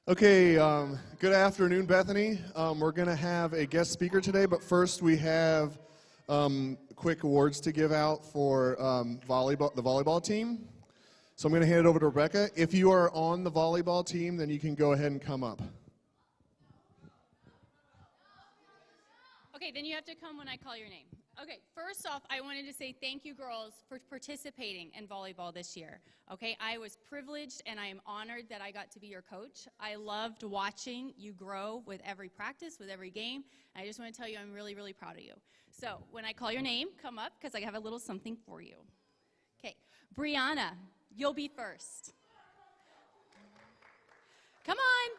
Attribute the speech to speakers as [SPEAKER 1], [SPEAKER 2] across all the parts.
[SPEAKER 1] Okay, good afternoon, Bethany. We're going to have a guest speaker today, but first we have quick awards to give out for the volleyball team. So I'm going to hand it over to Rebecca. If you are on the volleyball team, then you can go ahead and come up.
[SPEAKER 2] Okay, then you have to come when I call your name. Okay, first off, I wanted to say thank you, girls, for participating in volleyball this year. Okay, I was privileged and I am honored that I got to be your coach. I loved watching you grow with every practice, with every game. I just want to tell you I'm really, really proud of you. So when I call your name, come up because I have a little something for you. Okay, Brianna, you'll be first. Come on.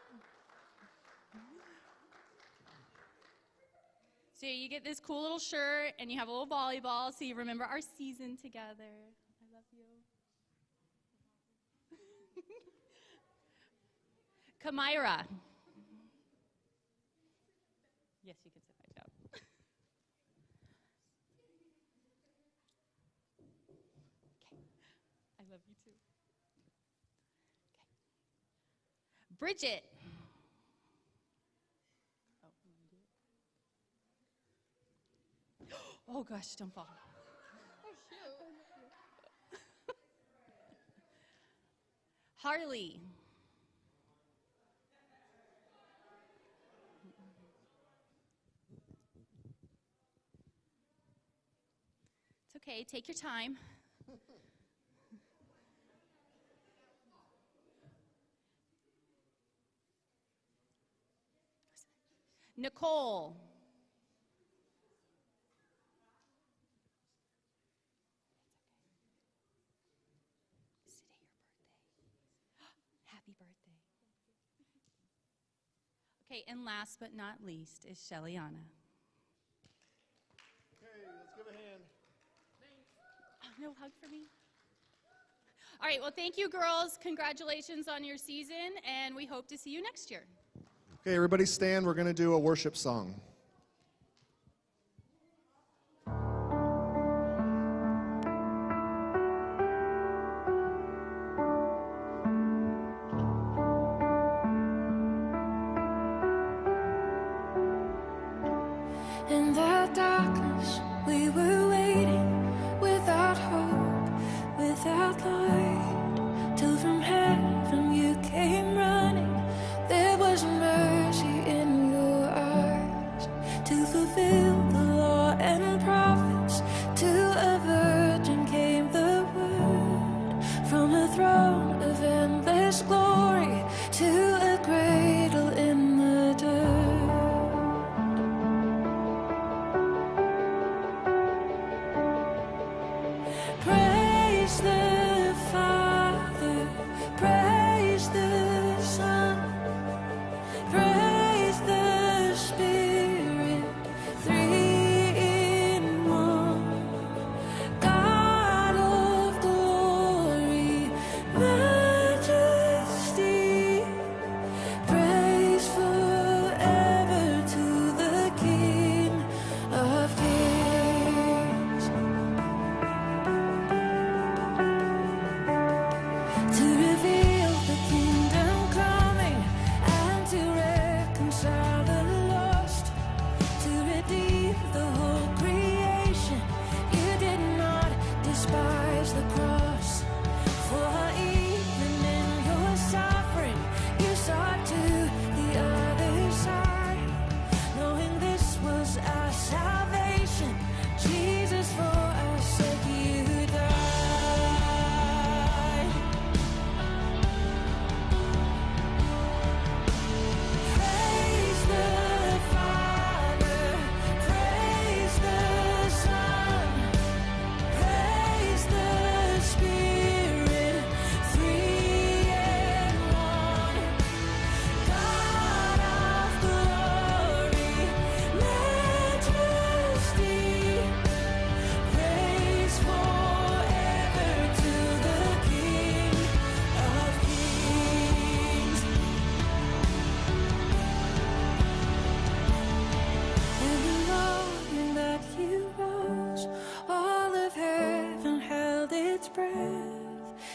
[SPEAKER 2] So you get this cool little shirt, and you have a little volleyball, so you remember our season together. I love you. Kamira. Yes, you can sit back down. Okay. I love you too. Okay. Bridget. Oh gosh, don't fall. Harley. It's okay, take your time. Nicole. Happy birthday. Okay, and last but not least is Shellyana.
[SPEAKER 1] Okay, let's give a hand.
[SPEAKER 2] Oh, no hug for me? All right, well, thank you, girls. Congratulations on your season, and we hope to see you next year.
[SPEAKER 1] Okay, everybody stand. We're going to do a worship song.
[SPEAKER 3] In the darkness, we were waiting, without hope, without light, till from heaven you came running. There was mercy in your eyes, to fulfill the law and prophets. To a virgin came the word, from a throne of endless glory, to a cradle in the dirt. Praise the Father, praise the Son, praise the Spirit, three in one. God of glory, majesty, praise forever to the King of Kings. To reveal the kingdom coming, and to reconcile the lost, to redeem the whole creation. You did not despise the cross, for even in your suffering you saw to the other side, knowing this was our salvation. Jesus, for our sake you died. Praise the Father, praise the Son, praise the Spirit, three in one. God of glory, majesty, praise forever to the King of Kings. And the morning that you rose, all of heaven held its breath,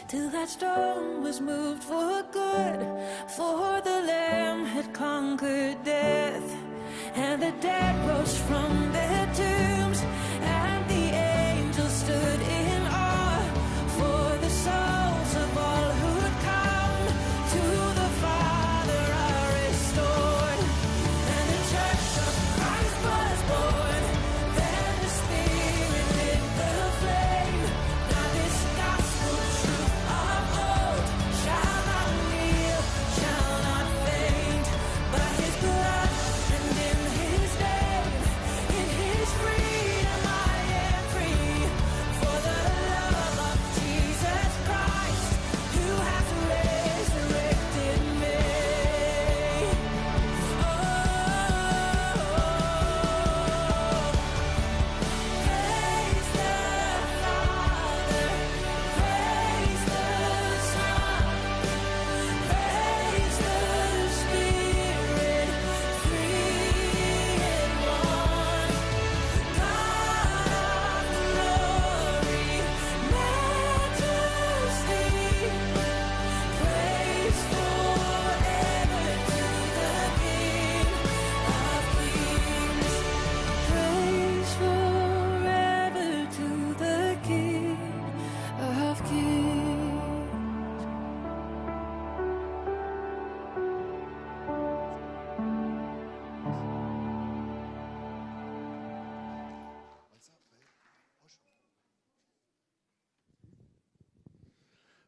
[SPEAKER 3] till that stone was moved for good, for the Lamb had conquered death. And the dead rose from their tombs, and the angels stood in awe, for the souls of all who'd come to the Father are restored. And the church of Christ was born, then the Spirit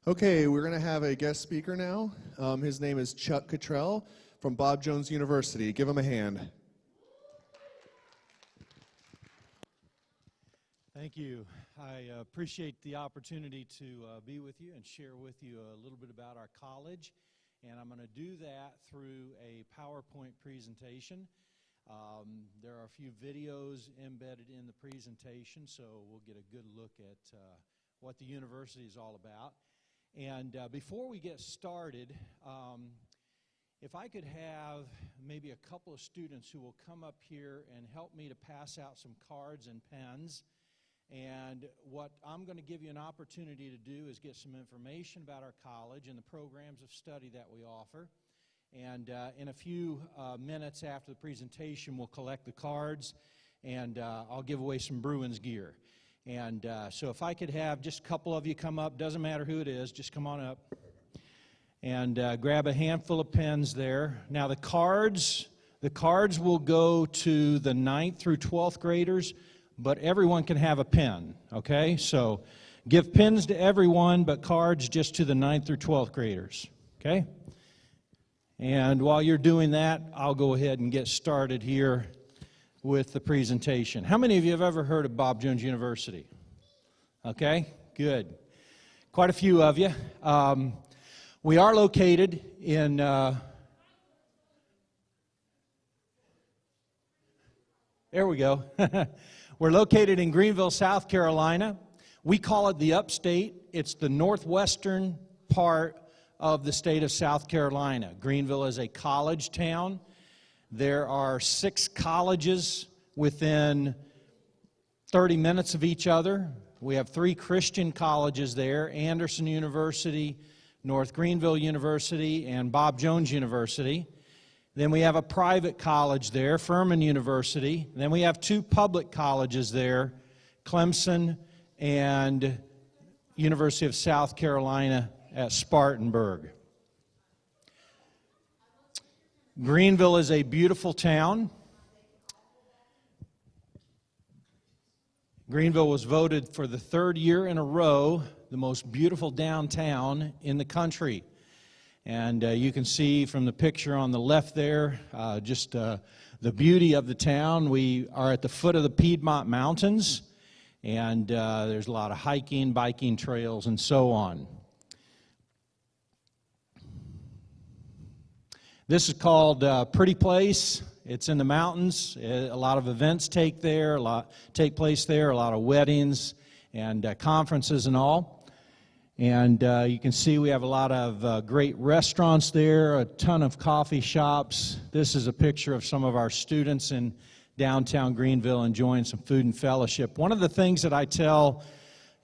[SPEAKER 1] Okay, we're going to have a guest speaker now. His name is Chuck Cottrell from Bob Jones University. Give him a hand.
[SPEAKER 4] Thank you. I appreciate the opportunity to be with you and share with you a little bit about our college. And I'm going to do that through a PowerPoint presentation. There are a few videos embedded in the presentation, so we'll get a good look at what the university is all about. And before we get started, if I could have maybe a couple of students who will come up here and help me to pass out some cards and pens. And what I'm going to give you an opportunity to do is get some information about our college and the programs of study that we offer. And in a few minutes after the presentation, we'll collect the cards, and I'll give away some Bruins gear. And so if I could have just a couple of you come up, doesn't matter who it is, just come on up. And grab a handful of pens there. Now the cards will go to the 9th through 12th graders, but everyone can have a pen, okay? So give pens to everyone, but cards just to the 9th through 12th graders, okay? And while you're doing that, I'll go ahead and get started here with the presentation. How many of you have ever heard of Bob Jones University? Okay, good. Quite a few of you. We are located in there we go. We're located in Greenville, South Carolina. We call it the upstate. It's the northwestern part of the state of South Carolina. Greenville is a college town. There are 6 colleges within 30 minutes of each other. We have 3 Christian colleges there: Anderson University, North Greenville University, and Bob Jones University. Then we have a private college there, Furman University. Then we have 2 public colleges there, Clemson and University of South Carolina at Spartanburg. Greenville is a beautiful town. Greenville was voted for the 3rd year in a row the most beautiful downtown in the country. And you can see from the picture on the left there just the beauty of the town. We are at the foot of the Piedmont Mountains, and there's a lot of hiking, biking trails, and so on. This is called Pretty Place. It's in the mountains. A lot of events take place there, a lot of weddings and conferences and all. And you can see we have a lot of great restaurants there, a ton of coffee shops. This is a picture of some of our students in downtown Greenville enjoying some food and fellowship. One of the things that I tell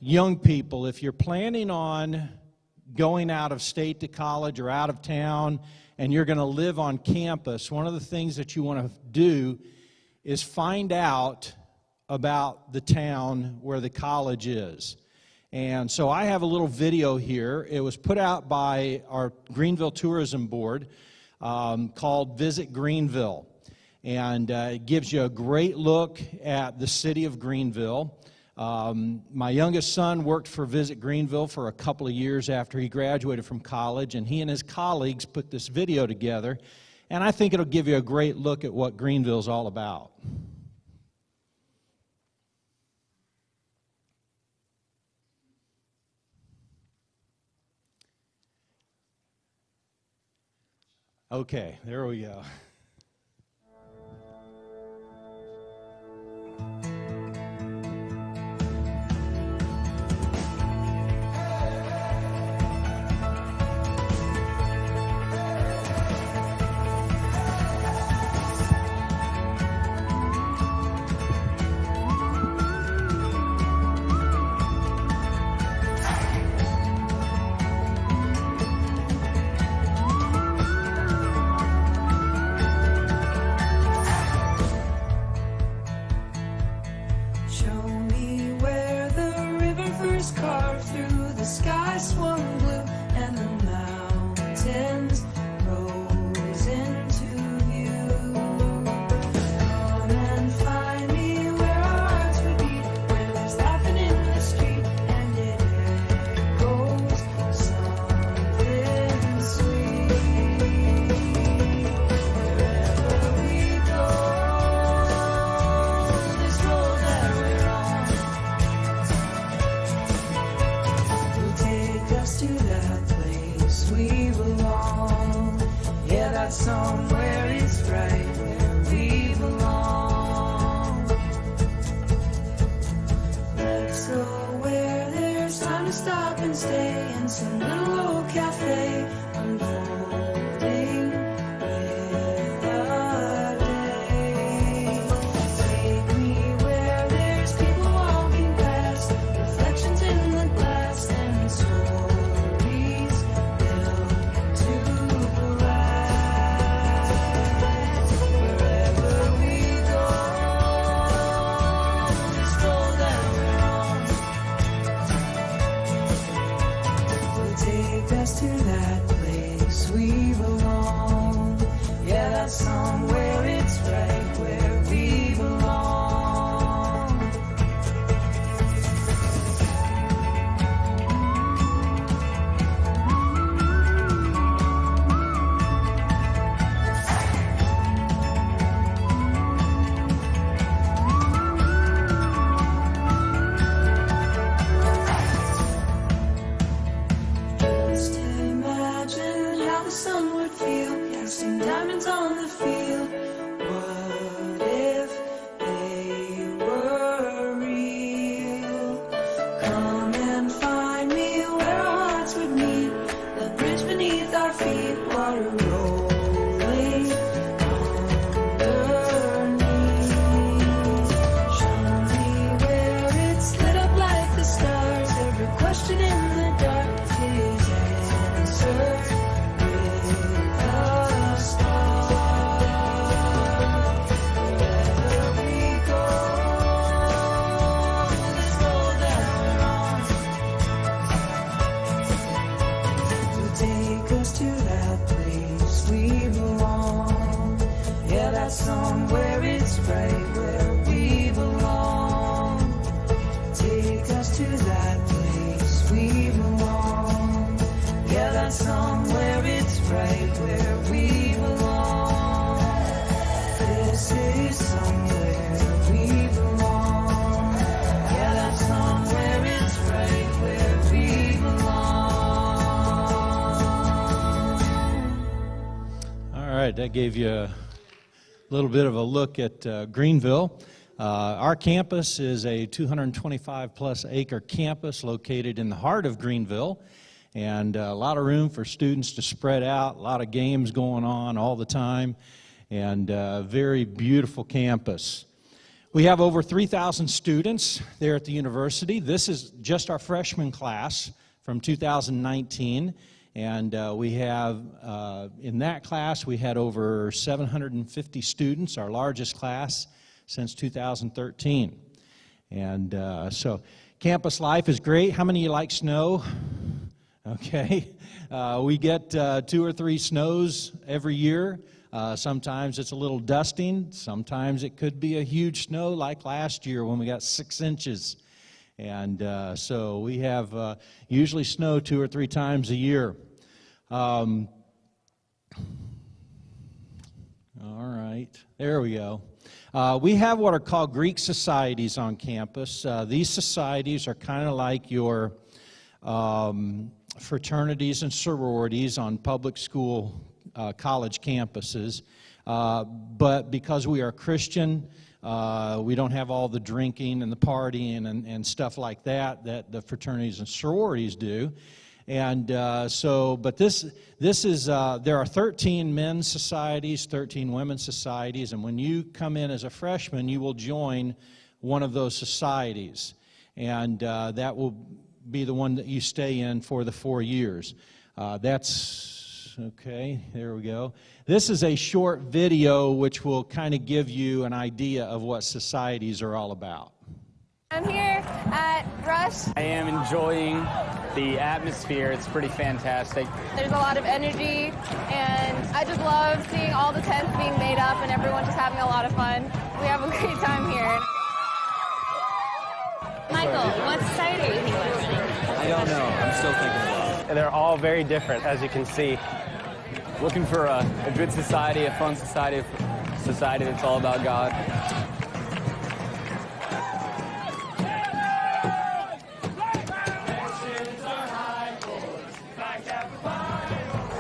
[SPEAKER 4] young people, if you're planning on going out of state to college or out of town and you're going to live on campus, one of the things that you want to do is find out about the town where the college is. And so I have a little video here. It was put out by our Greenville Tourism Board called Visit Greenville. And it gives you a great look at the city of Greenville. My youngest son worked for Visit Greenville for a couple of years after he graduated from college, and he and his colleagues put this video together. And I think it'll give you a great look at what Greenville's all about. Okay, there we go.
[SPEAKER 3] that somewhere it's right where we belong. Let's go where there's time to stop and stay in some little old cafe, unfolding with the day. Take me where there's people walking past, reflections in the glass, and stories built to last. Wherever we go, this road that we're on will take us to that place we belong. Yeah, that's somewhere it's right where we belong. Just imagine how the sun would feel, casting diamonds on the field. What if they were real? Come and find me where our hearts would meet, the bridge beneath our feet, water rolling underneath. Show me where it's lit up like the stars, every question in the dark is answered with a star. Wherever we go, this road that we're on will take us to that place we belong. Yeah, that's somewhere it's right where we belong. Take us to that place we belong. Yeah, that's somewhere it's right where we belong. This is somewhere we belong. Yeah, that's somewhere it's right where we belong.
[SPEAKER 4] All right, that gave you a little bit of a look at Greenville. Our campus is a 225-plus acre campus located in the heart of Greenville, and a lot of room for students to spread out, a lot of games going on all the time, and a very beautiful campus. We have over 3,000 students there at the university. This is just our freshman class from 2019, and we have, in that class, we had over 750 students, our largest class since 2013. And so campus life is great. How many of you like snow? Okay. We get 2 or 3 snows every year. Sometimes it's a little dusting. Sometimes it could be a huge snow like last year when we got 6 inches. And so we have usually snow 2 or 3 times a year. All right. There we go. We have what are called Greek societies on campus. These societies are kind of like your fraternities and sororities on public school college campuses. But because we are Christian, we don't have all the drinking and the partying and stuff like that the fraternities and sororities do. And but this is, there are 13 men's societies, 13 women's societies, and when you come in as a freshman, you will join one of those societies. And that will be the one that you stay in for the 4 years. That's, okay, there we go. This is a short video which will kind of give you an idea of what societies are all about.
[SPEAKER 5] I'm here at Rush.
[SPEAKER 6] I am enjoying the atmosphere. It's pretty fantastic.
[SPEAKER 5] There's a lot of energy, and I just love seeing all the tents being made up and everyone just having a lot of fun. We have a great time here.
[SPEAKER 2] Michael, what society are you thinking about joining?
[SPEAKER 7] I don't know. I'm still thinking about it.
[SPEAKER 6] They're all very different, as you can see. Looking for a good society, a fun society, a society that's all about God.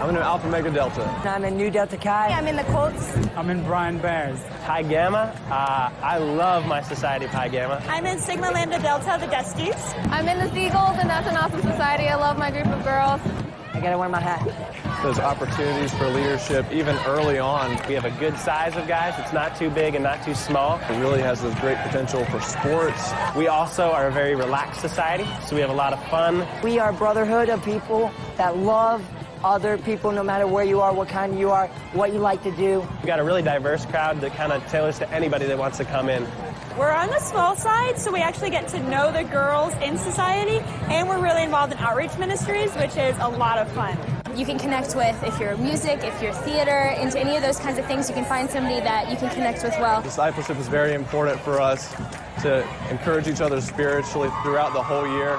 [SPEAKER 8] I'm
[SPEAKER 6] I'm in Alpha Mega Delta.
[SPEAKER 8] I'm in Nu Delta Chi.
[SPEAKER 5] I'm in the Colts.
[SPEAKER 9] I'm in Brian Bears.
[SPEAKER 10] Pi Gamma. I love my society, Pi Gamma.
[SPEAKER 11] I'm in Sigma Lambda Delta, the Dusties.
[SPEAKER 5] I'm in the Seagulls, and that's an awesome society. I love my group of girls.
[SPEAKER 8] I gotta wear my hat.
[SPEAKER 6] Those opportunities for leadership, even early on.
[SPEAKER 10] We have a good size of guys. It's not too big and not too small.
[SPEAKER 6] It really has this great potential for sports.
[SPEAKER 10] We also are a very relaxed society, so we have a lot of fun.
[SPEAKER 8] We are a brotherhood of people that love other people, no matter where you are, what kind you are, what you like to do.
[SPEAKER 10] We've got a really diverse crowd that kind of tailors to anybody that wants to come in.
[SPEAKER 11] We're on the small side, so we actually get to know the girls in society, and we're really involved in outreach ministries, which is a lot of fun.
[SPEAKER 5] You can connect with, if you're music, if you're theater, into any of those kinds of things, you can find somebody that you can connect with well.
[SPEAKER 6] Discipleship is very important for us to encourage each other spiritually throughout the whole year.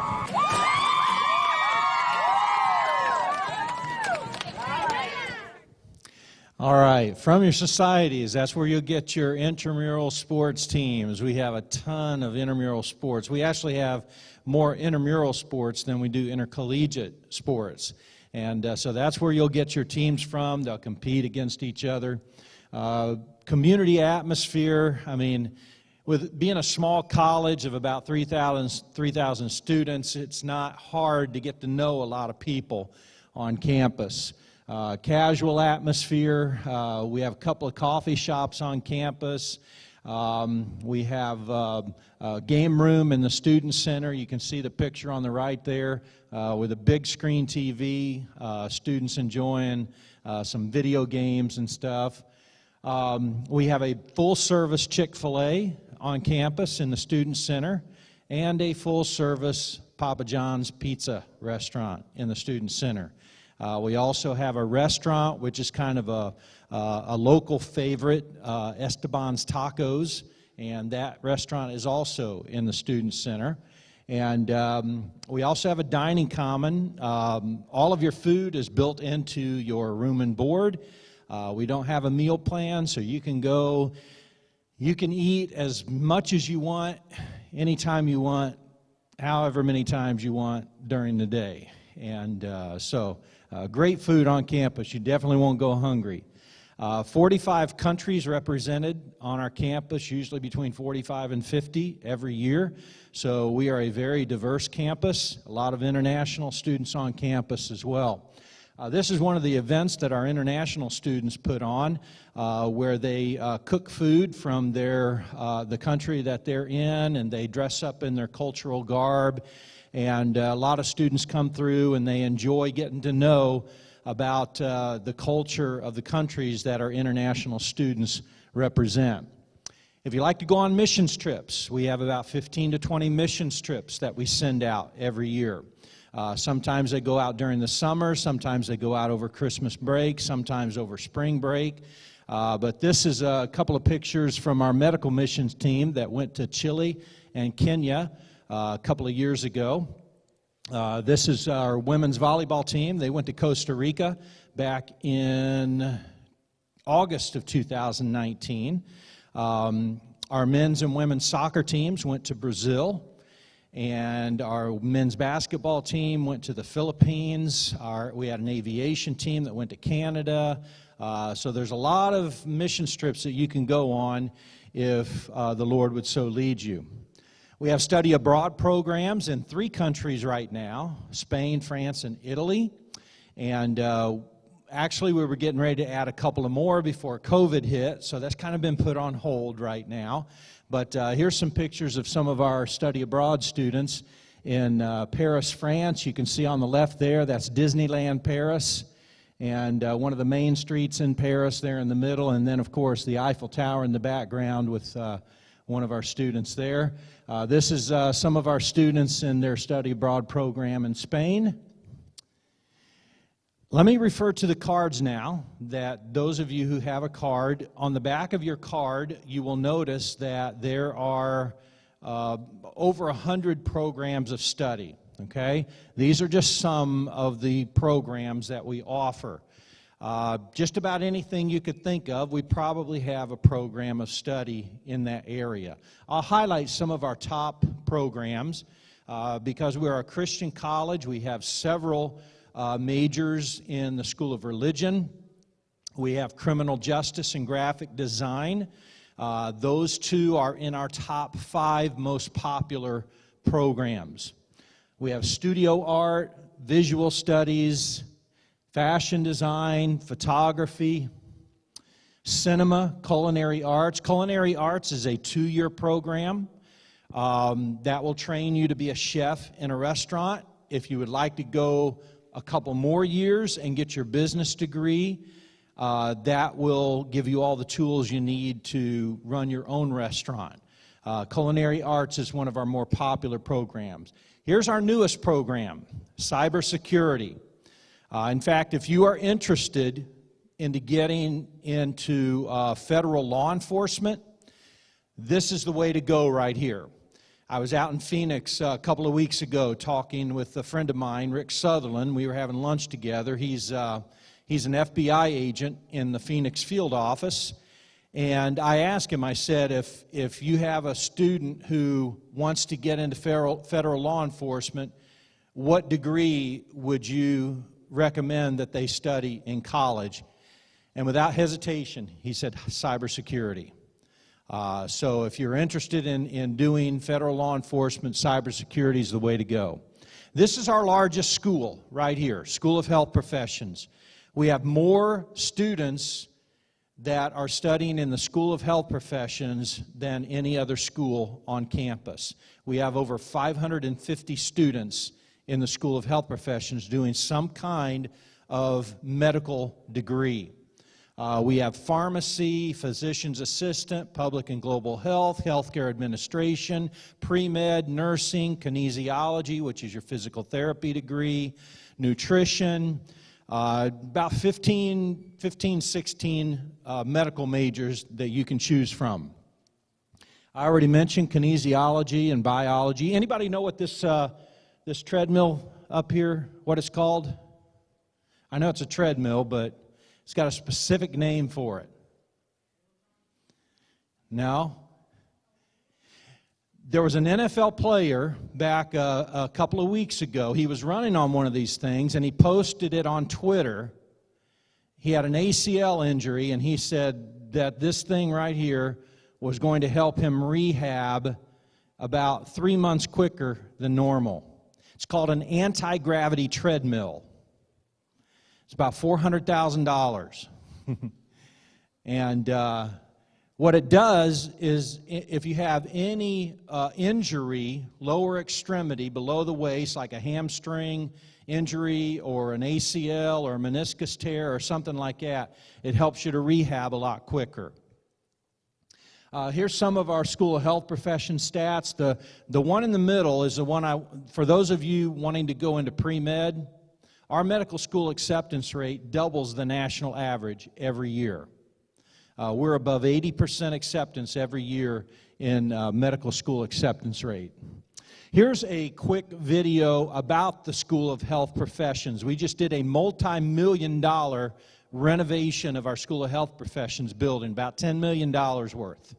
[SPEAKER 4] All right, from your societies, that's where you'll get your intramural sports teams. We have a ton of intramural sports. We actually have more intramural sports than we do intercollegiate sports. And so that's where you'll get your teams from. They'll compete against each other. Community atmosphere, I mean, with being a small college of about 3,000 students, it's not hard to get to know a lot of people on campus. Casual atmosphere. We have a couple of coffee shops on campus. We have a game room in the student center. You can see the picture on the right there with a big screen TV, students enjoying some video games and stuff. We have a full-service Chick-fil-A on campus in the student center and a full-service Papa John's Pizza restaurant in the student center. We also have a restaurant, which is kind of a local favorite, Esteban's Tacos, and that restaurant is also in the Student Center. And we also have a dining common. All of your food is built into your room and board. We don't have a meal plan, so you can go, you can eat as much as you want, anytime you want, however many times you want during the day. And great food on campus. You definitely won't go hungry. 45 countries represented on our campus, usually between 45 and 50 every year. So we are a very diverse campus, a lot of international students on campus as well. This is one of the events that our international students put on, where they cook food from the country that they're in, and they dress up in their cultural garb. And a lot of students come through and they enjoy getting to know about the culture of the countries that our international students represent. If you like to go on missions trips, we have about 15 to 20 missions trips that we send out every year. Sometimes they go out during the summer, sometimes they go out over Christmas break, sometimes over spring break. But this is a couple of pictures from our medical missions team that went to Chile and Kenya a couple of years ago. This is our women's volleyball team. They went to Costa Rica back in August of 2019. Our men's and women's soccer teams went to Brazil, and our men's basketball team went to the Philippines. We had an aviation team that went to Canada. So there's a lot of mission trips that you can go on if the Lord would so lead you. We have study abroad programs in 3 countries right now, Spain, France, and Italy. And actually, we were getting ready to add a couple of more before COVID hit, so that's kind of been put on hold right now. But here's some pictures of some of our study abroad students in Paris, France. You can see on the left there, that's Disneyland Paris. And one of the main streets in Paris there in the middle. And then, of course, the Eiffel Tower in the background with one of our students there. This is some of our students in their study abroad program in Spain. Let me refer to the cards now, that those of you who have a card, on the back of your card, you will notice that there are over 100 programs of study, okay? These are just some of the programs that we offer. Just about anything you could think of, we probably have a program of study in that area. I'll highlight some of our top programs. Because we're a Christian college, we have several majors in the School of Religion. We have criminal justice and graphic design. Those two are in our top 5 most popular programs. We have studio art, visual studies, fashion design, photography, cinema, culinary arts. Culinary arts is a 2-year program that will train you to be a chef in a restaurant. If you would like to go a couple more years and get your business degree, that will give you all the tools you need to run your own restaurant. Culinary arts is one of our more popular programs. Here's our newest program, cybersecurity. In fact, if you are interested into getting into federal law enforcement, this is the way to go right here. I was out in Phoenix a couple of weeks ago talking with a friend of mine, Rick Sutherland. We were having lunch together. He's an FBI agent in the Phoenix field office. And I asked him, I said, if you have a student who wants to get into federal law enforcement, what degree would you recommend that they study in college? And without hesitation, he said cybersecurity. So if you're interested in doing federal law enforcement, cybersecurity is the way to go. This is our largest school right here, School of Health Professions. We have more students that are studying in the School of Health Professions than any other school on campus. We have over 550 students in the School of Health Professions doing some kind of medical degree. We have pharmacy, physician's assistant, public and global health, healthcare administration, pre-med, nursing, kinesiology, which is your physical therapy degree, nutrition, about 16 medical majors that you can choose from. I already mentioned kinesiology and biology. Anybody know what this treadmill up here, what it's called? I know it's a treadmill, but it's got a specific name for it. No? There was an NFL player back a couple of weeks ago. He was running on one of these things, and he posted it on Twitter. He had an ACL injury, and he said that this thing right here was going to help him rehab about 3 months quicker than normal. It's called an anti-gravity treadmill. It's about $400,000. And what it does is if you have any injury, lower extremity below the waist, like a hamstring injury or an ACL or a meniscus tear or something like that, it helps you to rehab a lot quicker. Here's some of our School of Health Professions stats. The one in the middle is the one for those of you wanting to go into pre-med, our medical school acceptance rate doubles the national average every year. We're above 80% acceptance every year in medical school acceptance rate. Here's a quick video about the School of Health Professions. We just did a multi-million-dollar renovation of our School of Health Professions building, about $10 million worth.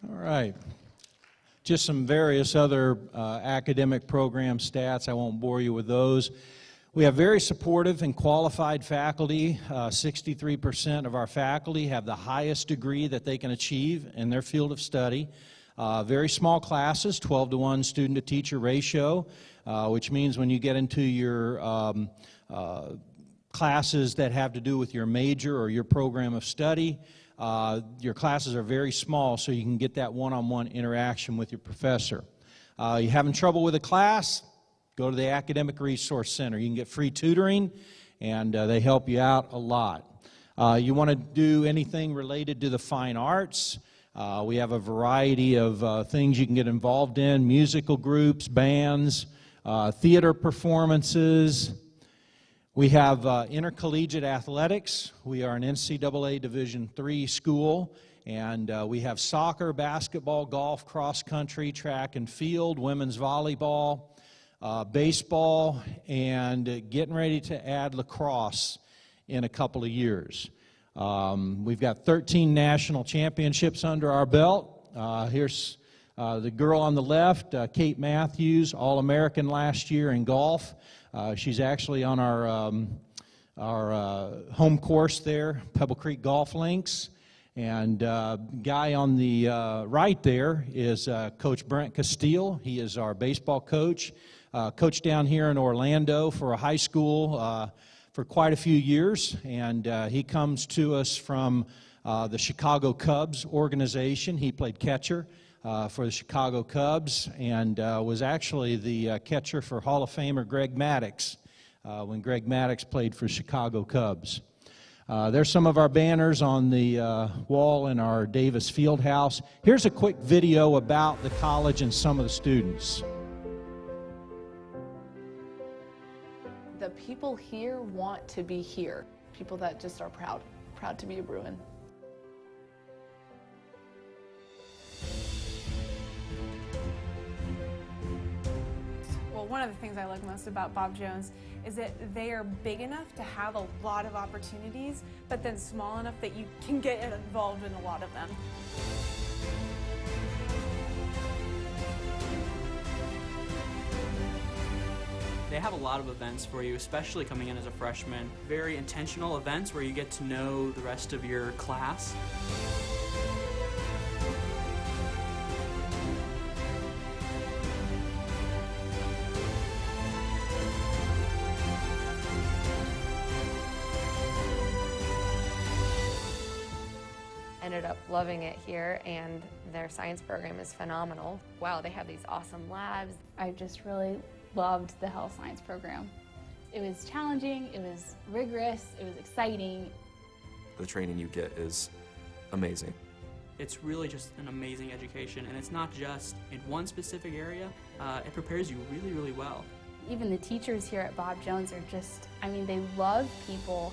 [SPEAKER 4] All right. Just some various other academic program stats. I won't bore you with those. We have very supportive and qualified faculty. 63% of our faculty have the highest degree that they can achieve in their field of study. Very small classes, 12-to-1 student-to-teacher ratio, which means when you get into your classes that have to do with your major or your program of study, your classes are very small, so you can get that one-on-one interaction with your professor. You having trouble with a class? Go to the Academic Resource Center. You can get free tutoring, and they help you out a lot. You want to do anything related to the fine arts? We have a variety of things you can get involved in: musical groups, bands, theater performances. We have intercollegiate athletics. We are an NCAA Division III school, and we have soccer, basketball, golf, cross country, track and field, women's volleyball, baseball, and getting ready to add lacrosse in a couple of years. We've got 13 national championships under our belt. Here's the girl on the left, Kate Matthews, All-American last year in golf. She's actually on our home course there, Pebble Creek Golf Links. And guy on the right there is Coach Brent Castile. He is our baseball coach. Coached down here in Orlando for a high school for quite a few years, and he comes to us from the Chicago Cubs organization. He played catcher for the Chicago Cubs and was actually the catcher for Hall of Famer Greg Maddux when Greg Maddux played for Chicago Cubs. There's some of our banners on the wall in our Davis Fieldhouse. Here's a quick video about the college and some of the students.
[SPEAKER 9] The people here want to be here. People that just are proud to be a Bruin.
[SPEAKER 12] Well, one of the things I like most about Bob Jones is that they are big enough to have a lot of opportunities, but then small enough that you can get involved in a lot of them.
[SPEAKER 13] They have a lot of events for you, especially coming in as a freshman. Very intentional events where you get to know the rest of your class.
[SPEAKER 14] Ended up loving it here, and their science program is phenomenal. Wow, they have these awesome labs.
[SPEAKER 15] I just really loved the health science program. It was challenging, it was rigorous, it was exciting.
[SPEAKER 7] The training you get is amazing.
[SPEAKER 13] It's really just an amazing education, and it's not just in one specific area. It prepares you really, really well.
[SPEAKER 15] Even the teachers here at Bob Jones are just, I mean, they love people.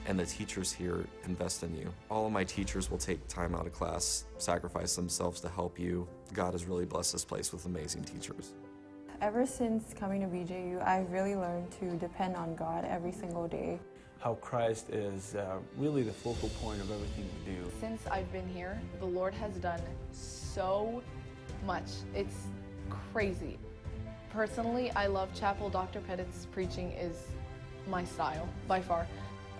[SPEAKER 7] And the teachers here invest in you. All of my teachers will take time out of class, sacrifice themselves to help you. God has really blessed this place with amazing teachers.
[SPEAKER 16] Ever since coming to BJU, I've really learned to depend on God every single day.
[SPEAKER 17] How Christ is really the focal point of everything we do.
[SPEAKER 9] Since I've been here, the Lord has done so much. It's crazy. Personally, I love chapel. Dr. Pettit's preaching is my style, by far.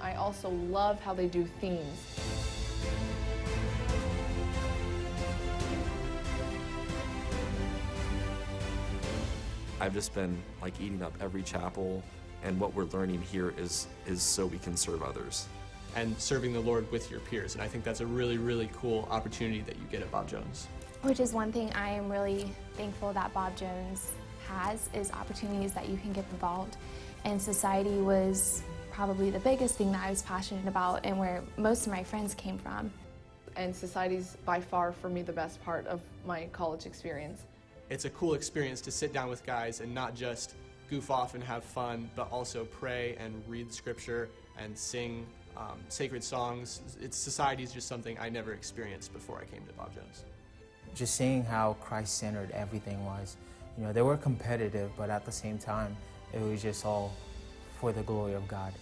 [SPEAKER 9] I also love how they do themes.
[SPEAKER 7] I've just been like eating up every chapel, and what we're learning here is so we can serve others.
[SPEAKER 18] And serving the Lord with your peers, and I think that's a really, really cool opportunity that you get at Bob Jones.
[SPEAKER 19] Which is one thing I am really thankful that Bob Jones has, is opportunities that you can get involved. And society was probably the biggest thing that I was passionate about and where most of my friends came from.
[SPEAKER 9] And society's by far, for me, the best part of my college experience.
[SPEAKER 18] It's a cool experience to sit down with guys and not just goof off and have fun, but also pray and read scripture and sing sacred songs. Society is just something I never experienced before I came to Bob Jones.
[SPEAKER 20] Just seeing how Christ-centered everything was. You know, they were competitive, but at the same time, it was just all for the glory of God.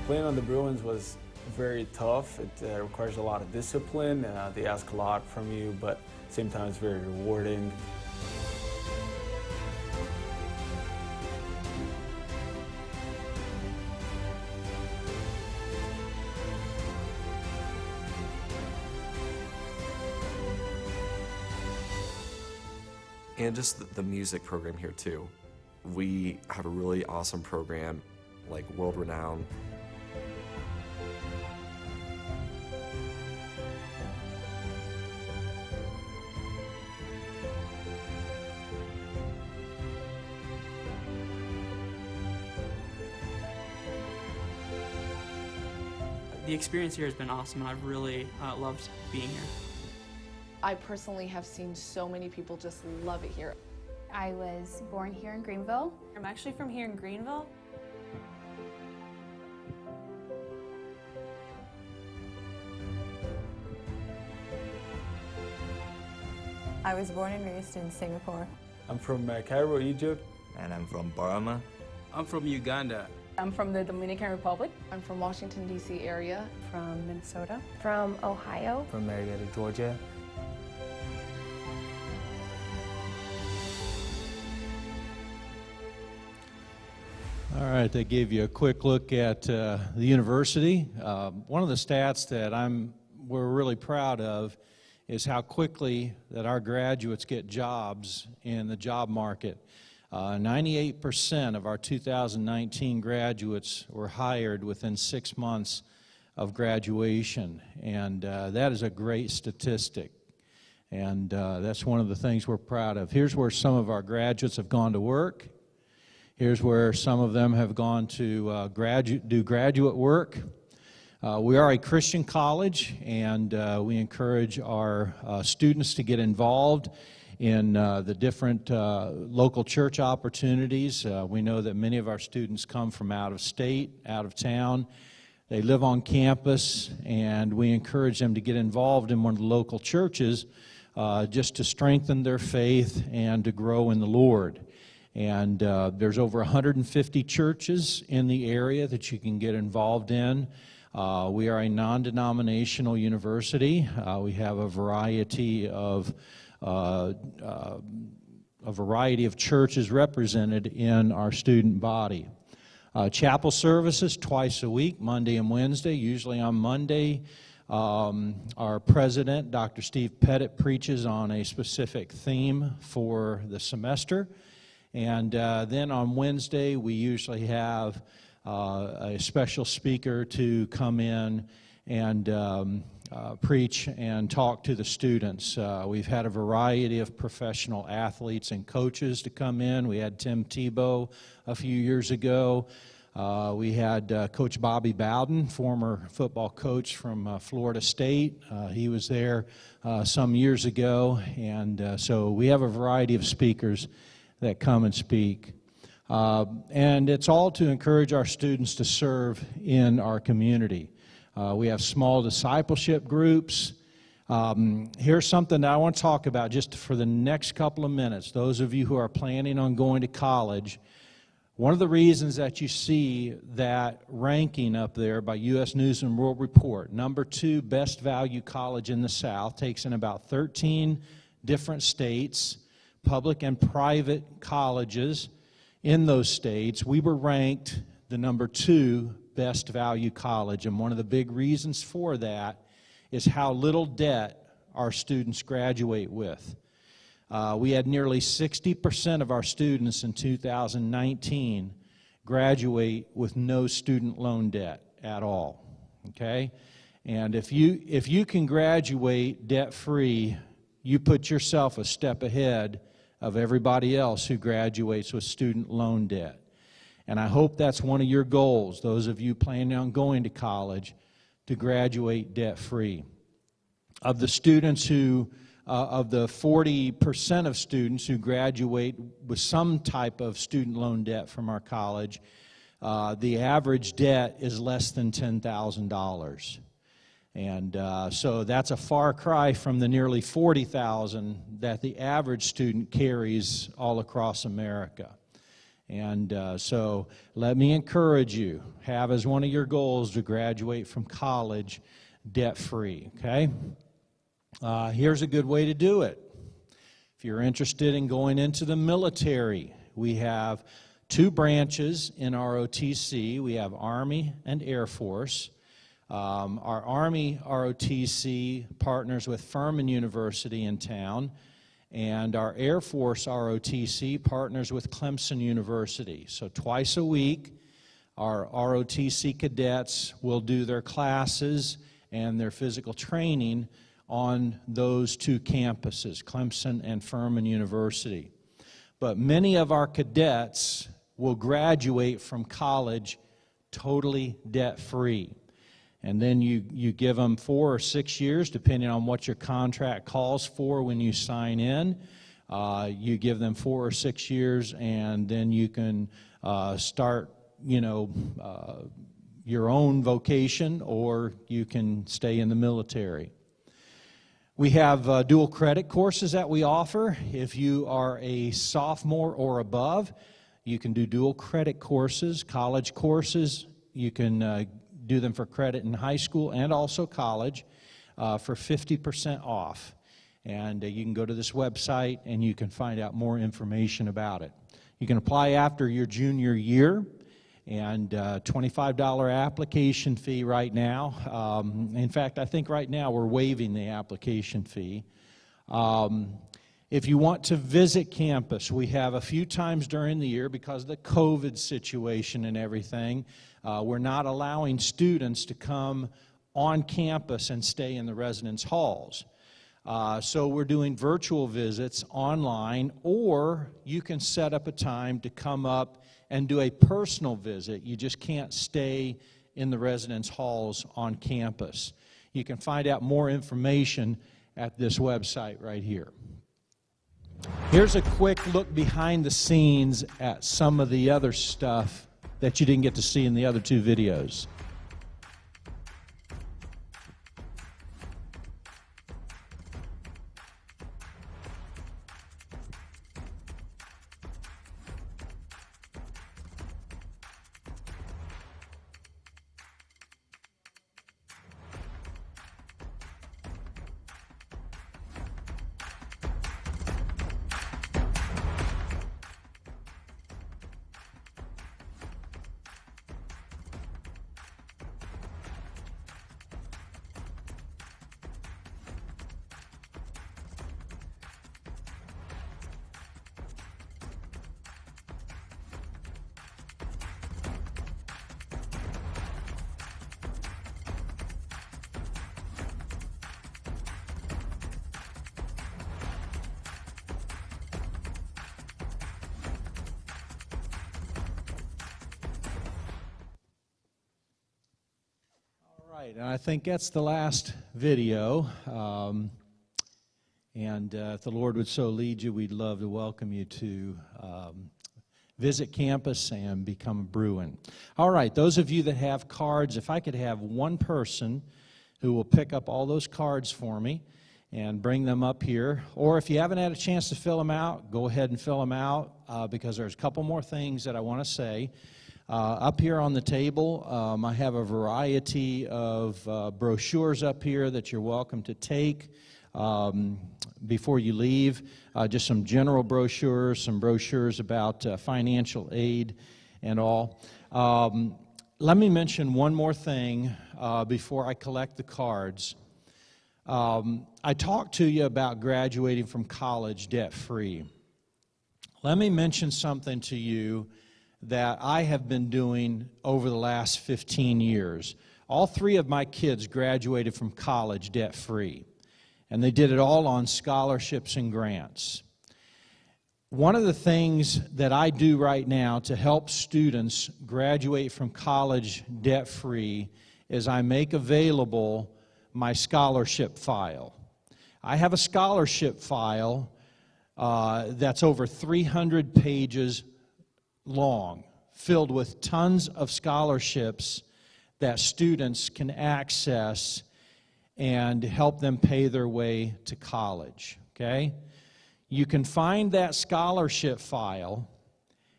[SPEAKER 17] Playing on the Bruins was very tough. It requires a lot of discipline. They ask a lot from you, but at the same time it's very rewarding.
[SPEAKER 7] And just the music program here too. We have a really awesome program, like world-renowned.
[SPEAKER 13] The experience here has been awesome, and I've really loved being here.
[SPEAKER 9] I personally have seen so many people just love it here.
[SPEAKER 15] I was born here in Greenville.
[SPEAKER 12] I'm actually from here in Greenville.
[SPEAKER 16] I was born and raised in Singapore.
[SPEAKER 17] I'm from Cairo, Egypt.
[SPEAKER 21] And I'm from Burma.
[SPEAKER 22] I'm from Uganda.
[SPEAKER 23] I'm from the Dominican Republic.
[SPEAKER 9] I'm from Washington, D.C. area.
[SPEAKER 23] From Minnesota.
[SPEAKER 14] From Ohio.
[SPEAKER 20] From Marietta, Georgia.
[SPEAKER 4] All right, they gave you a quick look at the university. One of the stats that we're really proud of is how quickly that our graduates get jobs in the job market. 98% of our 2019 graduates were hired within 6 months of graduation, and that is a great statistic. And that's one of the things we're proud of. Here's where some of our graduates have gone to work. Here's where some of them have gone to do graduate work. We are a Christian college, and we encourage our students to get involved in the different local church opportunities. We know that many of our students come from out of state, out of town. They live on campus, and we encourage them to get involved in one of the local churches just to strengthen their faith and to grow in the Lord. And there's over 150 churches in the area that you can get involved in. We are a non-denominational university. We have a variety of churches represented in our student body. Chapel services twice a week, Monday and Wednesday. Usually on Monday, our president, Dr. Steve Pettit, preaches on a specific theme for the semester. And then on Wednesday, we usually have a special speaker to come in and preach and talk to the students. We've had a variety of professional athletes and coaches to come in. We had Tim Tebow a few years ago. We had Coach Bobby Bowden, former football coach from Florida State. He was there some years ago. And so we have a variety of speakers that come and speak. And it's all to encourage our students to serve in our community. We have small discipleship groups. Here's something that I want to talk about just for the next couple of minutes. Those of you who are planning on going to college, one of the reasons that you see that ranking up there by U.S. News and World Report, number 2 best value college in the South, takes in about 13 different states, public and private colleges in those states. We were ranked the number 2 best value college, and one of the big reasons for that is how little debt our students graduate with. We had nearly 60% of our students in 2019 graduate with no student loan debt at all, okay? And if you can graduate debt-free, you put yourself a step ahead of everybody else who graduates with student loan debt. And I hope that's one of your goals, those of you planning on going to college, to graduate debt-free. Of the students of the 40% of students who graduate with some type of student loan debt from our college, the average debt is less than $10,000. And so that's a far cry from the nearly 40,000 that the average student carries all across America. And so let me encourage you, have as one of your goals to graduate from college debt-free, okay? Here's a good way to do it. If you're interested in going into the military, we have 2 branches in ROTC. We have Army and Air Force. Our Army ROTC partners with Furman University in town, and our Air Force ROTC partners with Clemson University. So twice a week, our ROTC cadets will do their classes and their physical training on those 2 campuses, Clemson and Furman University. But many of our cadets will graduate from college totally debt-free. And then you give them 4 or 6 years, depending on what your contract calls for when you sign in. You give them 4 or 6 years, and then you can start, your own vocation, or you can stay in the military. We have dual credit courses that we offer. If you are a sophomore or above, you can do dual credit courses, college courses. You can do them for credit in high school and also college for 50% off. And you can go to this website and you can find out more information about it. You can apply after your junior year, and $25 application fee right now. In fact, I think right now we're waiving the application fee. If you want to visit campus, we have a few times during the year, because of the COVID situation and everything, we're not allowing students to come on campus and stay in the residence halls. So we're doing virtual visits online, or you can set up a time to come up and do a personal visit. You just can't stay in the residence halls on campus. You can find out more information at this website right here. Here's a quick look behind the scenes at some of the other stuff that you didn't get to see in the other 2 videos. And I think that's the last video. If the Lord would so lead you, we'd love to welcome you to visit campus and become a Bruin. All right, those of you that have cards, if I could have one person who will pick up all those cards for me and bring them up here. Or if you haven't had a chance to fill them out, go ahead and fill them out because there's a couple more things that I want to say. Up here on the table, I have a variety of brochures up here that you're welcome to take before you leave. Just some general brochures, some brochures about financial aid and all. Let me mention one more thing before I collect the cards. I talked to you about graduating from college debt-free. Let me mention something to you that I have been doing over the last 15 years. All 3 of my kids graduated from college debt-free, and they did it all on scholarships and grants. One of the things that I do right now to help students graduate from college debt-free is I make available my scholarship file. I have a scholarship file that's over 300 pages long, filled with tons of scholarships that students can access and help them pay their way to college, okay? You can find that scholarship file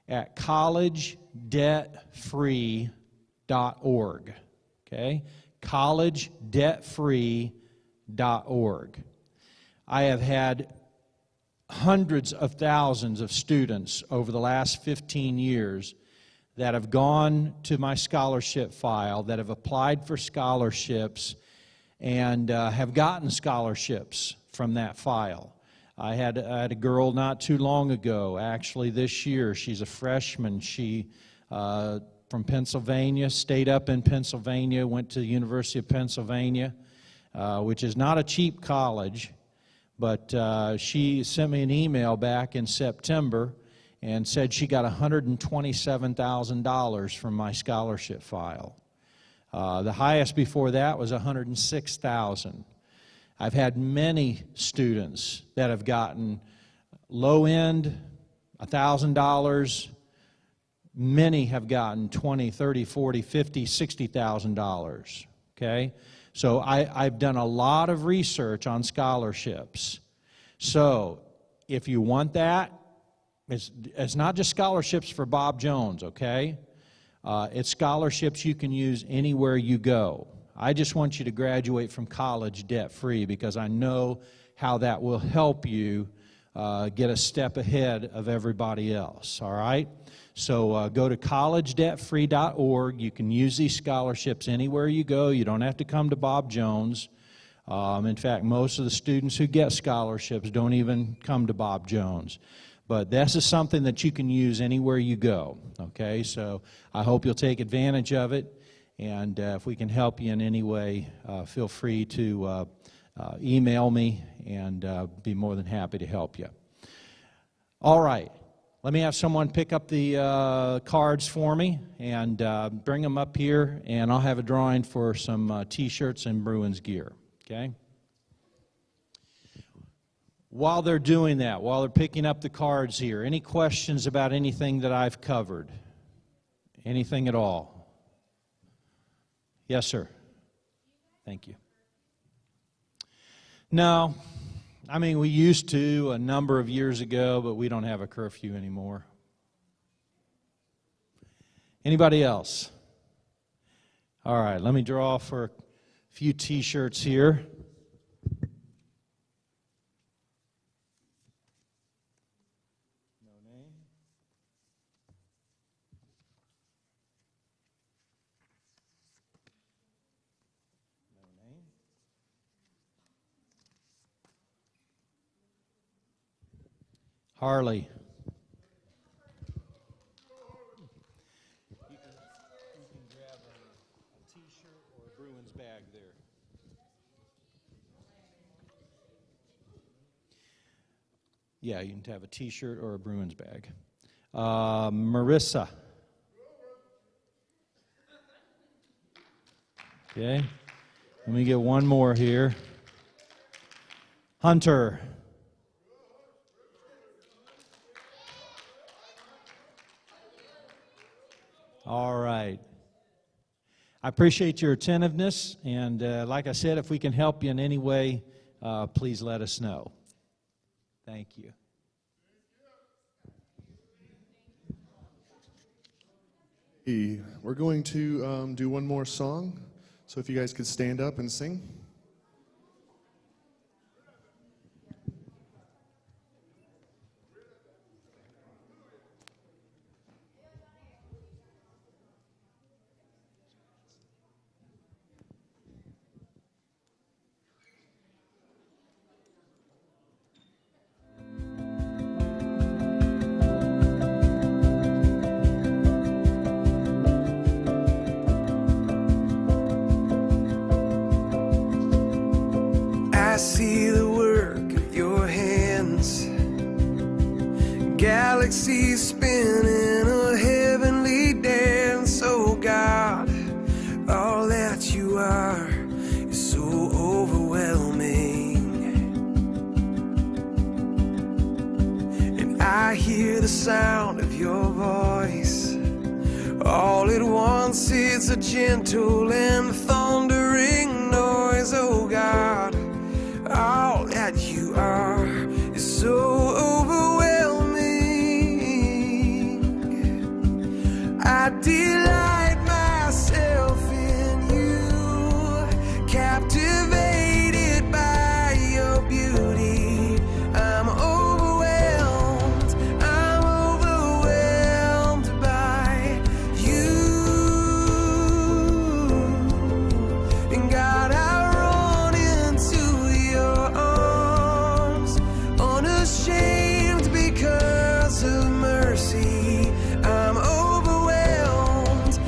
[SPEAKER 4] at collegedebtfree.org. Okay? collegedebtfree.org. I have had hundreds of thousands of students over the last 15 years that have gone to my scholarship file, that have applied for scholarships, and have gotten scholarships from that file. I had a girl not too long ago, actually this year. She's a freshman. She, from Pennsylvania, stayed up in Pennsylvania, went to the University of Pennsylvania, which is not a cheap college, but she sent me an email back in September and said she got $127,000 from my scholarship file. The highest before that was $106,000. I've had many students that have gotten low end, $1,000. Many have gotten $20,000, $30,000, $40,000, $50,000, $60,000. Okay? So I've done a lot of research on scholarships. So if you want that, it's not just scholarships for Bob Jones, okay? It's scholarships you can use anywhere you go. I just want you to graduate from college debt-free because I know how that will help you get a step ahead of everybody else, all right? So go to collegedebtfree.org. You can use these scholarships anywhere you go. You don't have to come to Bob Jones. In fact, most of the students who get scholarships don't even come to Bob Jones. But this is something that you can use anywhere you go, okay? So I hope you'll take advantage of it, and if we can help you in any way, feel free to email me, and be more than happy to help you. All right, let me have someone pick up the cards for me and bring them up here, and I'll have a drawing for some T-shirts and Bruins gear, okay? While they're doing that, while they're picking up the cards here, any questions about anything that I've covered? Anything at all? Yes, sir. Thank you. No, I mean, we used to a number of years ago, but we don't have a curfew anymore. Anybody else? All right, let me draw for a few T-shirts here. Harley. You can grab a T-shirt or a Bruins bag there. Yeah, you can have a T-shirt or a Bruins bag. Marissa. Okay. Let me get one more here. Hunter. All right. I appreciate your attentiveness, and like I said, if we can help you in any way, please let us know. Thank you.
[SPEAKER 1] We're going to do one more song, so if you guys could stand up and sing.
[SPEAKER 3] I see the work of your hands, galaxies spinning a heavenly dance. Oh God, all that you are is so overwhelming. And I hear the sound of your voice. All at once it's a gentle and thundering noise. Oh God, all that you are is so overwhelming. delight myself in you, captivated by your beauty. I'm overwhelmed by you. And God, I run into your arms, unashamed because of mercy. I'm overwhelmed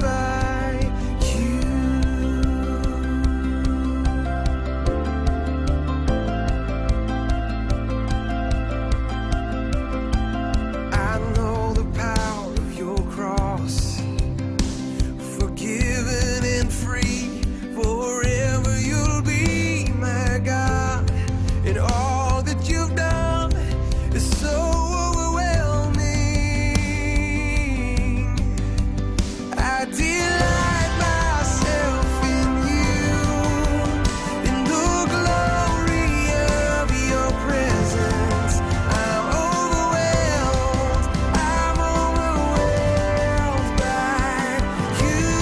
[SPEAKER 3] by you. I know the power of your cross, forgiven and free. Forever you'll be my God, and all that you've done is so overwhelming. I delight myself in you, in the glory of your presence. I'm overwhelmed by you.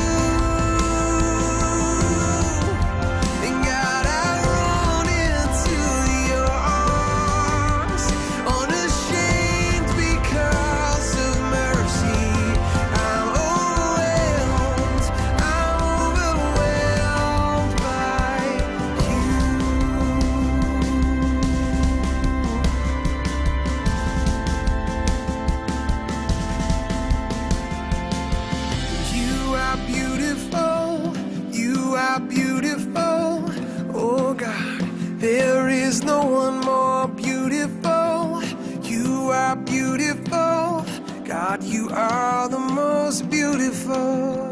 [SPEAKER 3] And God, I run into your arms, unashamed because of mercy. I'm overwhelmed by you. You are beautiful, you are beautiful, oh God, there is no one more beautiful. You are beautiful, God, you are the most beautiful.